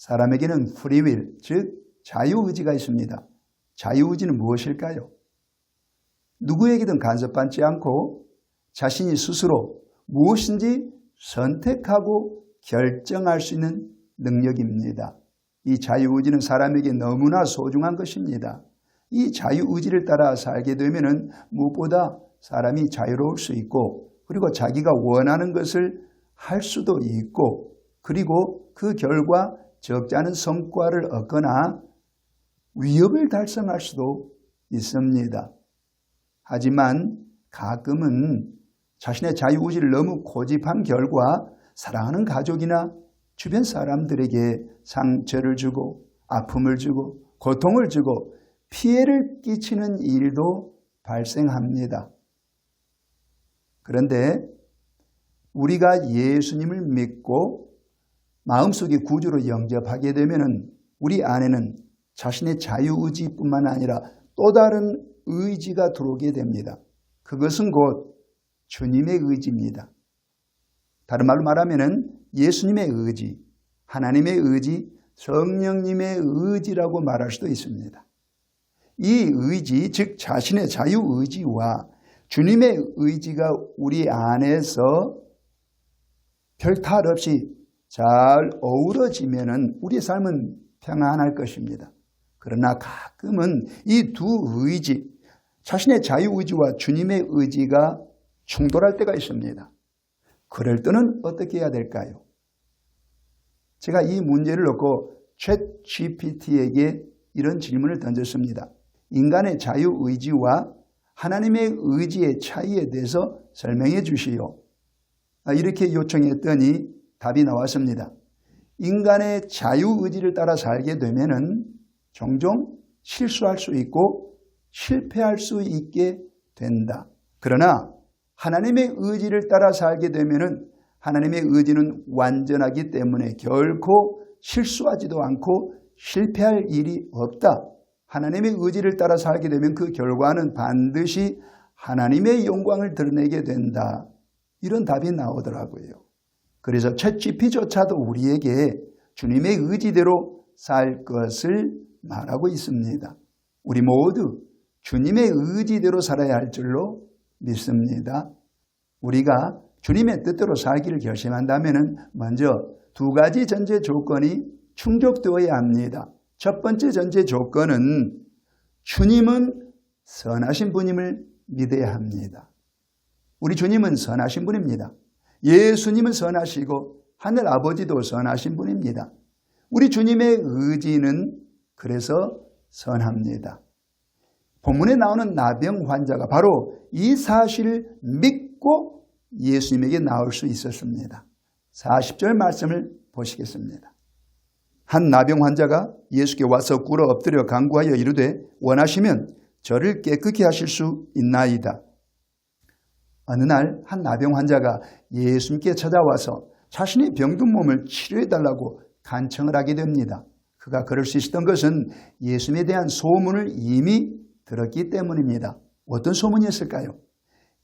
사람에게는 프리윌, 즉 자유의지가 있습니다. 자유의지는 무엇일까요? 누구에게든 간섭받지 않고 자신이 스스로 무엇인지 선택하고 결정할 수 있는 능력입니다. 이 자유의지는 사람에게 너무나 소중한 것입니다. 이 자유의지를 따라 살게 되면 무엇보다 사람이 자유로울 수 있고, 그리고 자기가 원하는 것을 할 수도 있고, 그리고 그 결과 적지 않은 성과를 얻거나 위협을 달성할 수도 있습니다. 하지만 가끔은 자신의 자유의지를 너무 고집한 결과 사랑하는 가족이나 주변 사람들에게 상처를 주고 아픔을 주고 고통을 주고 피해를 끼치는 일도 발생합니다. 그런데 우리가 예수님을 믿고 마음속에 구주로 영접하게 되면 우리 안에는 자신의 자유의지뿐만 아니라 또 다른 의지가 들어오게 됩니다. 그것은 곧 주님의 의지입니다. 다른 말로 말하면 예수님의 의지, 하나님의 의지, 성령님의 의지라고 말할 수도 있습니다. 이 의지, 즉 자신의 자유의지와 주님의 의지가 우리 안에서 별 탈 없이 잘 어우러지면 우리의 삶은 평안할 것입니다. 그러나 가끔은 이 두 의지, 자신의 자유의지와 주님의 의지가 충돌할 때가 있습니다. 그럴 때는 어떻게 해야 될까요? 제가 이 문제를 놓고 챗GPT에게 이런 질문을 던졌습니다. 인간의 자유의지와 하나님의 의지의 차이에 대해서 설명해 주시오. 이렇게 요청했더니 답이 나왔습니다. 인간의 자유의지를 따라 살게 되면은 종종 실수할 수 있고 실패할 수 있게 된다. 그러나 하나님의 의지를 따라 살게 되면은 하나님의 의지는 완전하기 때문에 결코 실수하지도 않고 실패할 일이 없다. 하나님의 의지를 따라 살게 되면 그 결과는 반드시 하나님의 영광을 드러내게 된다. 이런 답이 나오더라고요. 그래서 챗GPT조차도 우리에게 주님의 의지대로 살 것을 말하고 있습니다. 우리 모두 주님의 의지대로 살아야 할 줄로 믿습니다. 우리가 주님의 뜻대로 살기를 결심한다면 먼저 두 가지 전제 조건이 충족되어야 합니다. 첫 번째 전제 조건은 주님은 선하신 분임을 믿어야 합니다. 우리 주님은 선하신 분입니다. 예수님은 선하시고 하늘 아버지도 선하신 분입니다. 우리 주님의 의지는 그래서 선합니다. 본문에 나오는 나병 환자가 바로 이 사실을 믿고 예수님에게 나올 수 있었습니다. 40절 말씀을 보시겠습니다. 한 나병 환자가 예수께 와서 꿇어 엎드려 간구하여 이르되 원하시면 저를 깨끗게 하실 수 있나이다. 어느 날 한 나병 환자가 예수님께 찾아와서 자신의 병든 몸을 치료해달라고 간청을 하게 됩니다. 그가 그럴 수 있었던 것은 예수님에 대한 소문을 이미 들었기 때문입니다. 어떤 소문이었을까요?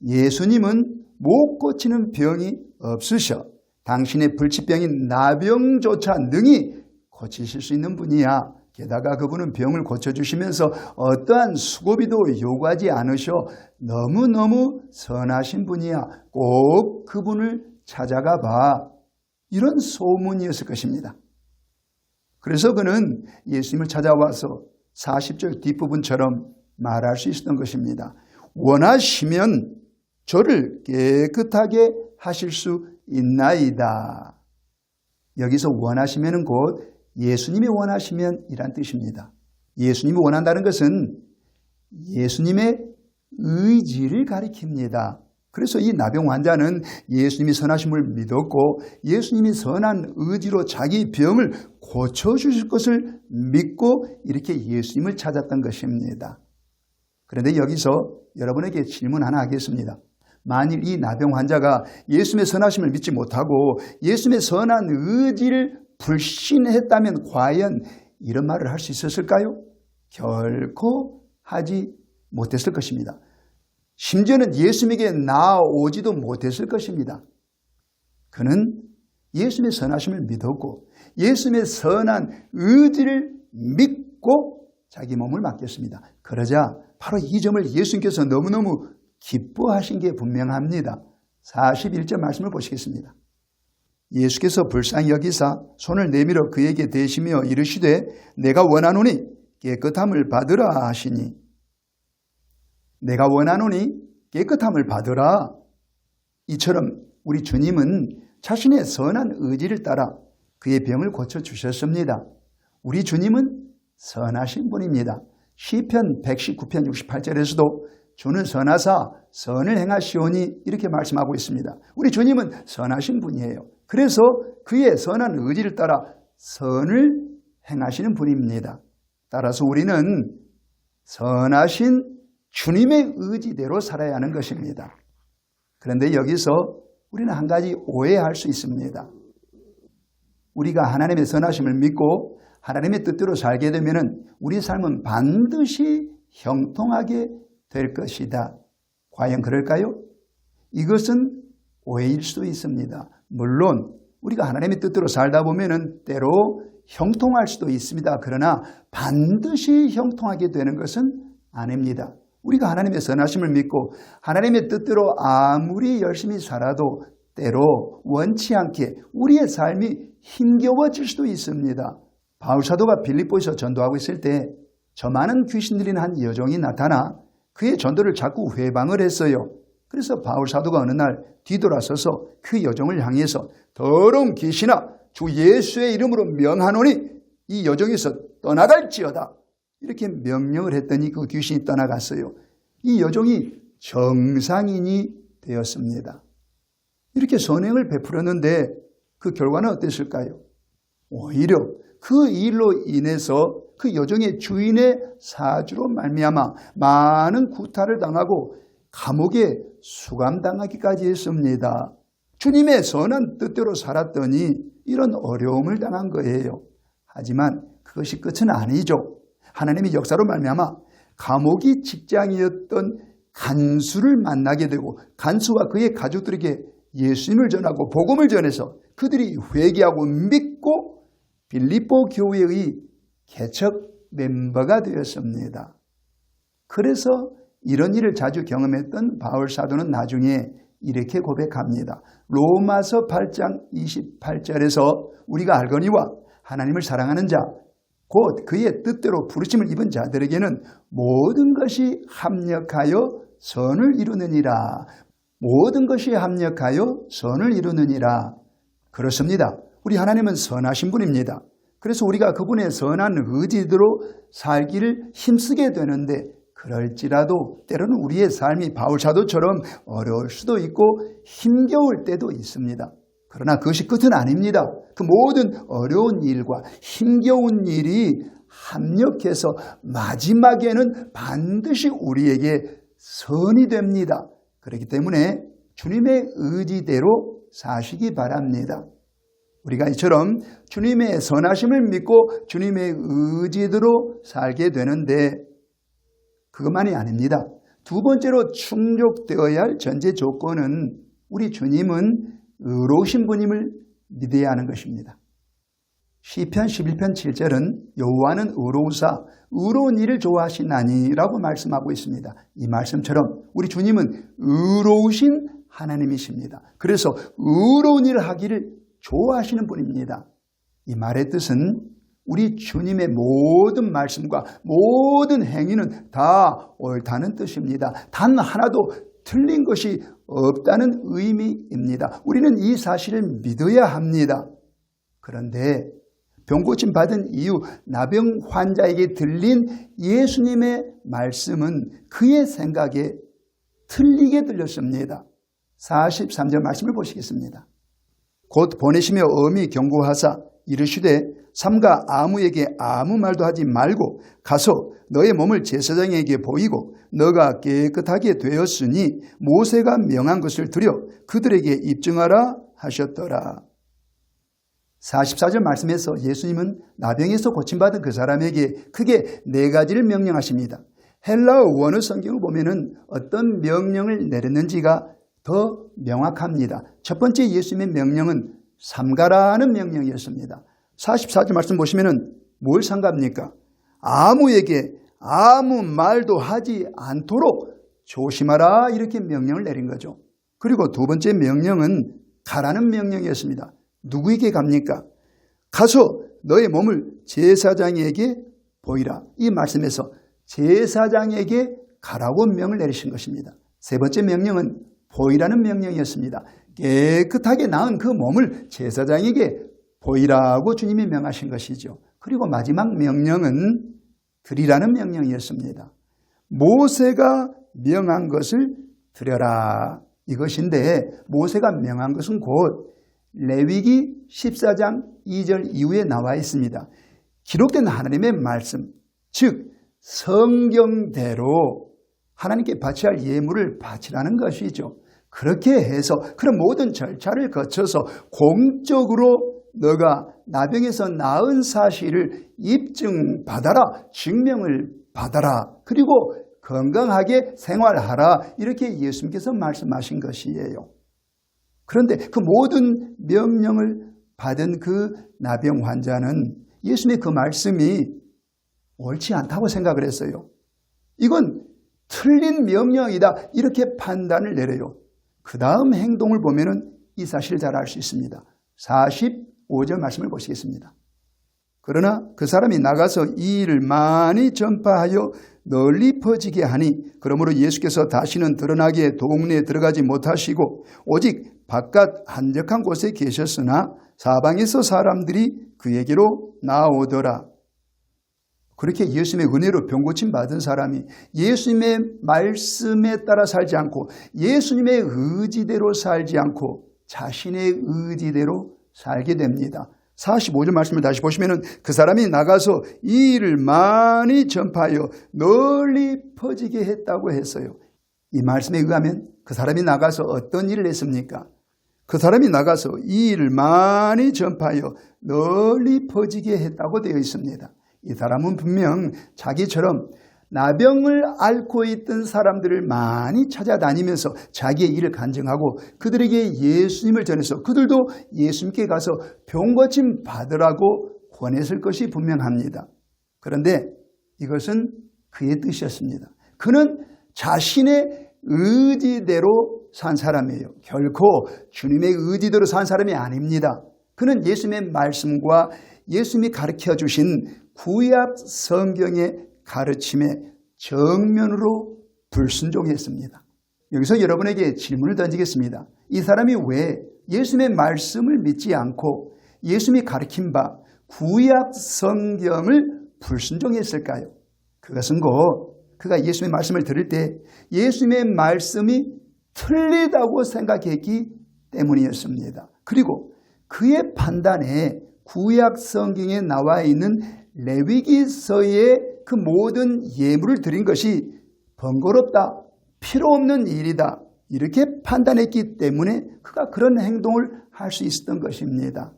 예수님은 못 고치는 병이 없으셔. 당신의 불치병인 나병조차 능히 고치실 수 있는 분이야. 게다가 그분은 병을 고쳐주시면서 어떠한 수고비도 요구하지 않으셔. 너무너무 선하신 분이야. 꼭 그분을 찾아가 봐. 이런 소문이었을 것입니다. 그래서 그는 예수님을 찾아와서 40절 뒷부분처럼 말할 수 있었던 것입니다. 원하시면 저를 깨끗하게 하실 수 있나이다. 여기서 원하시면은 곧 예수님이 원하시면 이란 뜻입니다. 예수님이 원한다는 것은 예수님의 의지를 가리킵니다. 그래서 이 나병 환자는 예수님이 선하심을 믿었고 예수님이 선한 의지로 자기 병을 고쳐주실 것을 믿고 이렇게 예수님을 찾았던 것입니다. 그런데 여기서 여러분에게 질문 하나 하겠습니다. 만일 이 나병 환자가 예수님의 선하심을 믿지 못하고 예수님의 선한 의지를 불신했다면 과연 이런 말을 할 수 있었을까요? 결코 하지 못했을 것입니다. 심지어는 예수님에게 나오지도 못했을 것입니다. 그는 예수님의 선하심을 믿었고 예수님의 선한 의지를 믿고 자기 몸을 맡겼습니다. 그러자 바로 이 점을 예수님께서 너무너무 기뻐하신 게 분명합니다. 41절 말씀을 보시겠습니다. 예수께서 불쌍히 여기사 손을 내밀어 그에게 대시며 이르시되 내가 원하노니 깨끗함을 받으라 하시니, 내가 원하노니 깨끗함을 받으라. 이처럼 우리 주님은 자신의 선한 의지를 따라 그의 병을 고쳐주셨습니다. 우리 주님은 선하신 분입니다. 시편 119편 68절에서도 주는 선하사 선을 행하시오니 이렇게 말씀하고 있습니다. 우리 주님은 선하신 분이에요. 그래서 그의 선한 의지를 따라 선을 행하시는 분입니다. 따라서 우리는 선하신 주님의 의지대로 살아야 하는 것입니다. 그런데 여기서 우리는 한 가지 오해할 수 있습니다. 우리가 하나님의 선하심을 믿고 하나님의 뜻대로 살게 되면 우리 삶은 반드시 형통하게 될 것이다. 과연 그럴까요? 이것은 오해일 수도 있습니다. 물론 우리가 하나님의 뜻대로 살다 보면 때로 형통할 수도 있습니다. 그러나 반드시 형통하게 되는 것은 아닙니다. 우리가 하나님의 선하심을 믿고 하나님의 뜻대로 아무리 열심히 살아도 때로 원치 않게 우리의 삶이 힘겨워질 수도 있습니다. 바울 사도가 빌립보에서 전도하고 있을 때 저 많은 귀신 들린 한 여종이 나타나 그의 전도를 자꾸 회방을 했어요. 그래서 바울 사도가 어느 날 뒤돌아서서 그 여종을 향해서 더러운 귀신아 주 예수의 이름으로 명하노니 이 여종에서 떠나갈지어다. 이렇게 명령을 했더니 그 귀신이 떠나갔어요. 이 여종이 정상인이 되었습니다. 이렇게 선행을 베풀었는데 그 결과는 어땠을까요? 오히려 그 일로 인해서 그 여종의 주인의 사주로 말미암아 많은 구타를 당하고 감옥에 수감당하기까지 했습니다. 주님의 선한 뜻대로 살았더니 이런 어려움을 당한 거예요. 하지만 그것이 끝은 아니죠. 하나님의 역사로 말미암아 감옥이 직장이었던 간수를 만나게 되고 간수와 그의 가족들에게 예수님을 전하고 복음을 전해서 그들이 회개하고 믿고 빌립보 교회의 개척 멤버가 되었습니다. 그래서 이런 일을 자주 경험했던 바울 사도는 나중에 이렇게 고백합니다. 로마서 8장 28절에서 우리가 알거니와 하나님을 사랑하는 자 곧 그의 뜻대로 부르심을 입은 자들에게는 모든 것이 합력하여 선을 이루느니라. 모든 것이 합력하여 선을 이루느니라. 그렇습니다. 우리 하나님은 선하신 분입니다. 그래서 우리가 그분의 선한 의지대로 살기를 힘쓰게 되는데 그럴지라도 때로는 우리의 삶이 바울 사도처럼 어려울 수도 있고 힘겨울 때도 있습니다. 그러나 그것이 끝은 아닙니다. 그 모든 어려운 일과 힘겨운 일이 합력해서 마지막에는 반드시 우리에게 선이 됩니다. 그렇기 때문에 주님의 의지대로 사시기 바랍니다. 우리가 이처럼 주님의 선하심을 믿고 주님의 의지대로 살게 되는데 그것만이 아닙니다. 두 번째로 충족되어야 할 전제 조건은 우리 주님은 의로우신 분임을 믿어야 하는 것입니다. 시편 11편 7절은 여호와는 의로우사 의로운 일을 좋아하시나니 라고 말씀하고 있습니다. 이 말씀처럼 우리 주님은 의로우신 하나님이십니다. 그래서 의로운 일을 하기를 좋아하시는 분입니다. 이 말의 뜻은 우리 주님의 모든 말씀과 모든 행위는 다 옳다는 뜻입니다. 단 하나도 틀린 것이 없다는 의미입니다. 우리는 이 사실을 믿어야 합니다. 그런데 병고침 받은 이후 나병 환자에게 들린 예수님의 말씀은 그의 생각에 틀리게 들렸습니다. 43절 말씀을 보시겠습니다. 곧 보내시며 엄히 경고하사 이르시되 삼가 아무에게 아무 말도 하지 말고 가서 너의 몸을 제사장에게 보이고 너가 깨끗하게 되었으니 모세가 명한 것을 드려 그들에게 입증하라 하셨더라. 44절 말씀에서 예수님은 나병에서 고침받은 그 사람에게 크게 네 가지를 명령하십니다. 헬라어 원어 성경을 보면은 어떤 명령을 내렸는지가 더 명확합니다. 첫 번째 예수님의 명령은 삼가라는 명령이었습니다. 44절 말씀 보시면은 뭘 삼갑니까? 아무에게 아무 말도 하지 않도록 조심하라 이렇게 명령을 내린 거죠. 그리고 두 번째 명령은 가라는 명령이었습니다. 누구에게 갑니까? 가서 너의 몸을 제사장에게 보이라. 이 말씀에서 제사장에게 가라고 명을 내리신 것입니다. 세 번째 명령은 보이라는 명령이었습니다. 깨끗하게 나은 그 몸을 제사장에게 보이라고 주님이 명하신 것이죠. 그리고 마지막 명령은 드리라는 명령이었습니다. 모세가 명한 것을 드려라 이것인데, 모세가 명한 것은 곧 레위기 14장 2절 이후에 나와 있습니다. 기록된 하나님의 말씀, 즉 성경대로 하나님께 바쳐야 할 예물을 바치라는 것이죠. 그렇게 해서 그런 모든 절차를 거쳐서 공적으로 너가 나병에서 나은 사실을 입증받아라, 증명을 받아라, 그리고 건강하게 생활하라 이렇게 예수님께서 말씀하신 것이에요. 그런데 그 모든 명령을 받은 그 나병 환자는 예수님의 그 말씀이 옳지 않다고 생각을 했어요. 이건 틀린 명령이다 이렇게 판단을 내려요. 그 다음 행동을 보면은 이 사실을 잘 알 수 있습니다. 45절 말씀을 보시겠습니다. 그러나 그 사람이 나가서 이 일을 많이 전파하여 널리 퍼지게 하니, 그러므로 예수께서 다시는 드러나게 동네에 들어가지 못하시고 오직 바깥 한적한 곳에 계셨으나 사방에서 사람들이 그에게로 나오더라. 그렇게 예수님의 은혜로 병고침 받은 사람이 예수님의 말씀에 따라 살지 않고 예수님의 의지대로 살지 않고 자신의 의지대로 살게 됩니다. 45절 말씀을 다시 보시면 그 사람이 나가서 이 일을 많이 전파하여 널리 퍼지게 했다고 했어요. 이 말씀에 의하면 그 사람이 나가서 어떤 일을 했습니까? 그 사람이 나가서 이 일을 많이 전파하여 널리 퍼지게 했다고 되어 있습니다. 이 사람은 분명 자기처럼 나병을 앓고 있던 사람들을 많이 찾아다니면서 자기의 일을 간증하고 그들에게 예수님을 전해서 그들도 예수님께 가서 병고침 받으라고 권했을 것이 분명합니다. 그런데 이것은 그의 뜻이었습니다. 그는 자신의 의지대로 산 사람이에요. 결코 주님의 의지대로 산 사람이 아닙니다. 그는 예수님의 말씀과 예수님이 가르쳐 주신 구약 성경의 가르침에 정면으로 불순종했습니다. 여기서 여러분에게 질문을 던지겠습니다. 이 사람이 왜 예수님의 말씀을 믿지 않고 예수님이 가르친 바 구약 성경을 불순종했을까요? 그것은 곧 그가 예수님의 말씀을 들을 때 예수님의 말씀이 틀리다고 생각했기 때문이었습니다. 그리고 그의 판단에 구약 성경에 나와 있는 레위기서의 그 모든 예물을 드린 것이 번거롭다, 필요 없는 일이다 이렇게 판단했기 때문에 그가 그런 행동을 할 수 있었던 것입니다.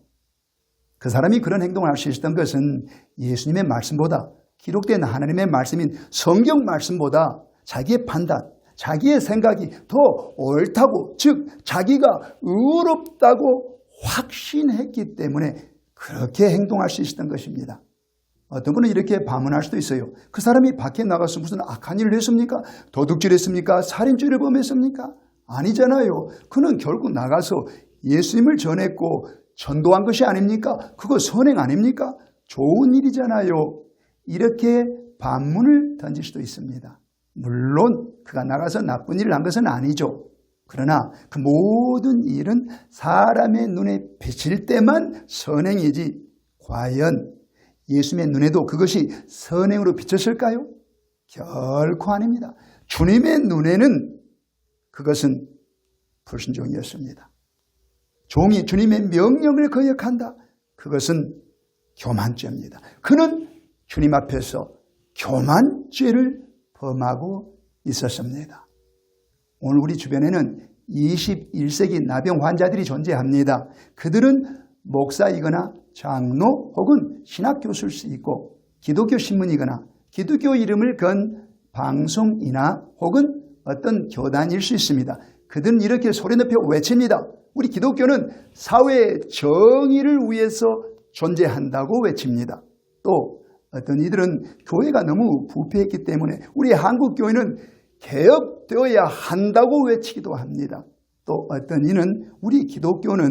그 사람이 그런 행동을 할 수 있었던 것은 예수님의 말씀보다, 기록된 하나님의 말씀인 성경 말씀보다 자기의 판단, 자기의 생각이 더 옳다고, 즉 자기가 의롭다고 확신했기 때문에 그렇게 행동할 수 있었던 것입니다. 어떤 분은 이렇게 반문할 수도 있어요. 그 사람이 밖에 나가서 무슨 악한 일을 했습니까? 도둑질했습니까? 살인죄를 범했습니까? 아니잖아요. 그는 결국 나가서 예수님을 전했고 전도한 것이 아닙니까? 그거 선행 아닙니까? 좋은 일이잖아요. 이렇게 반문을 던질 수도 있습니다. 물론 그가 나가서 나쁜 일을 한 것은 아니죠. 그러나 그 모든 일은 사람의 눈에 비칠 때만 선행이지 과연 예수님의 눈에도 그것이 선행으로 비쳤을까요? 결코 아닙니다. 주님의 눈에는 그것은 불순종이었습니다. 종이 주님의 명령을 거역한다. 그것은 교만죄입니다. 그는 주님 앞에서 교만죄를 범하고 있었습니다. 오늘 우리 주변에는 21세기 나병 환자들이 존재합니다. 그들은 목사이거나 장로 혹은 신학교수일 수 있고 기독교 신문이거나 기독교 이름을 건 방송이나 혹은 어떤 교단일 수 있습니다. 그들은 이렇게 소리 높여 외칩니다. 우리 기독교는 사회의 정의를 위해서 존재한다고 외칩니다. 또 어떤 이들은 교회가 너무 부패했기 때문에 우리 한국 교회는 개혁되어야 한다고 외치기도 합니다. 또 어떤 이는 우리 기독교는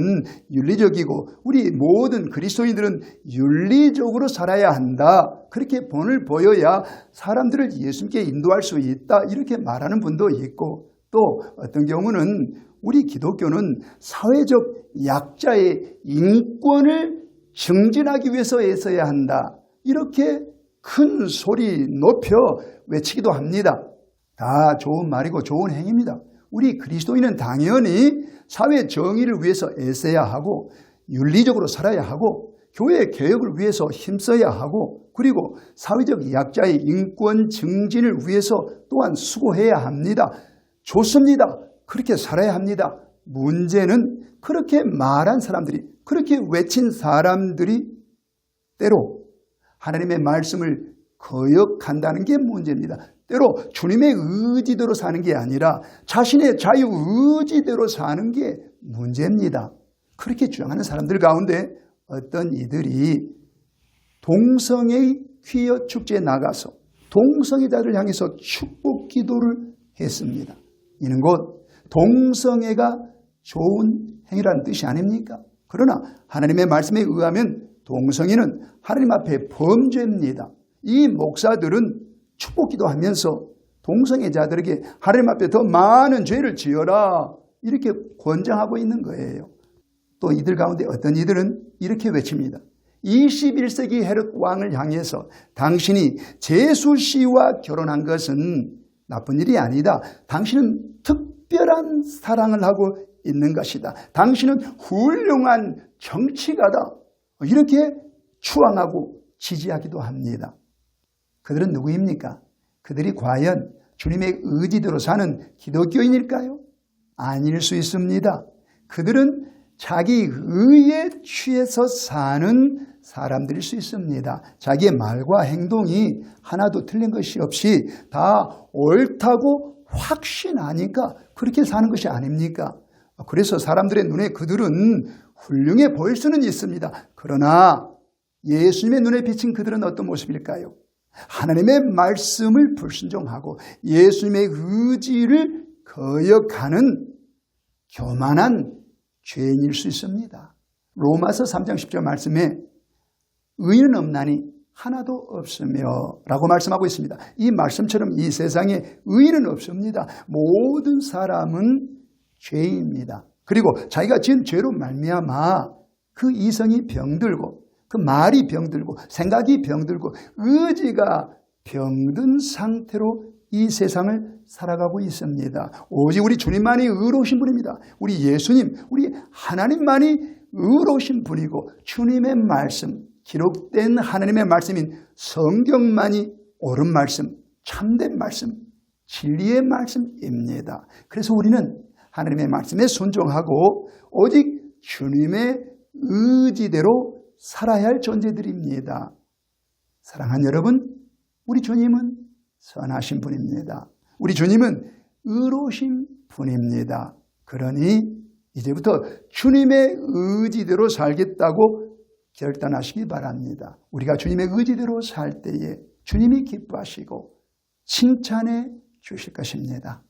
윤리적이고 우리 모든 그리스도인들은 윤리적으로 살아야 한다. 그렇게 본을 보여야 사람들을 예수님께 인도할 수 있다. 이렇게 말하는 분도 있고 또 어떤 경우는 우리 기독교는 사회적 약자의 인권을 증진하기 위해서 애써야 한다. 이렇게 큰 소리 높여 외치기도 합니다. 다 좋은 말이고 좋은 행위입니다. 우리 그리스도인은 당연히 사회 정의를 위해서 애써야 하고 윤리적으로 살아야 하고 교회 개혁을 위해서 힘써야 하고 그리고 사회적 약자의 인권 증진을 위해서 또한 수고해야 합니다. 좋습니다. 그렇게 살아야 합니다. 문제는 그렇게 말한 사람들이 그렇게 외친 사람들이 때로 하나님의 말씀을 거역한다는 게 문제입니다. 때로 주님의 의지대로 사는 게 아니라 자신의 자유의지대로 사는 게 문제입니다. 그렇게 주장하는 사람들 가운데 어떤 이들이 동성애 퀴어 축제에 나가서 동성애자를 향해서 축복 기도를 했습니다. 이는 곧 동성애가 좋은 행위라는 뜻이 아닙니까? 그러나 하나님의 말씀에 의하면 동성애는 하나님 앞에 범죄입니다. 이 목사들은 축복 기도하면서 동성애자들에게 하나님 앞에 더 많은 죄를 지어라 이렇게 권장하고 있는 거예요. 또 이들 가운데 어떤 이들은 이렇게 외칩니다. 21세기 헤롯 왕을 향해서 당신이 제수 씨와 결혼한 것은 나쁜 일이 아니다. 당신은 특별한 사랑을 하고 있는 것이다. 당신은 훌륭한 정치가다. 이렇게 추앙하고 지지하기도 합니다. 그들은 누구입니까? 그들이 과연 주님의 의지대로 사는 기독교인일까요? 아닐 수 있습니다. 그들은 자기 의에 취해서 사는 사람들일 수 있습니다. 자기의 말과 행동이 하나도 틀린 것이 없이 다 옳다고 확신하니까 그렇게 사는 것이 아닙니까? 그래서 사람들의 눈에 그들은 훌륭해 보일 수는 있습니다. 그러나 예수님의 눈에 비친 그들은 어떤 모습일까요? 하나님의 말씀을 불순종하고 예수님의 의지를 거역하는 교만한 죄인일 수 있습니다. 로마서 3장 10절 말씀에 의인은 없나니 하나도 없으며 라고 말씀하고 있습니다. 이 말씀처럼 이 세상에 의인은 없습니다. 모든 사람은 죄입니다. 그리고 자기가 지은 죄로 말미암아 그 이성이 병들고 그 말이 병들고 생각이 병들고 의지가 병든 상태로 이 세상을 살아가고 있습니다. 오직 우리 주님만이 의로우신 분입니다. 우리 예수님, 우리 하나님만이 의로우신 분이고 주님의 말씀, 기록된 하나님의 말씀인 성경만이 옳은 말씀, 참된 말씀, 진리의 말씀입니다. 그래서 우리는 하나님의 말씀에 순종하고 오직 주님의 의지대로 살아야 할 존재들입니다. 사랑하는 여러분, 우리 주님은 선하신 분입니다. 우리 주님은 의로우신 분입니다. 그러니 이제부터 주님의 의지대로 살겠다고 결단하시기 바랍니다. 우리가 주님의 의지대로 살 때에 주님이 기뻐하시고 칭찬해 주실 것입니다.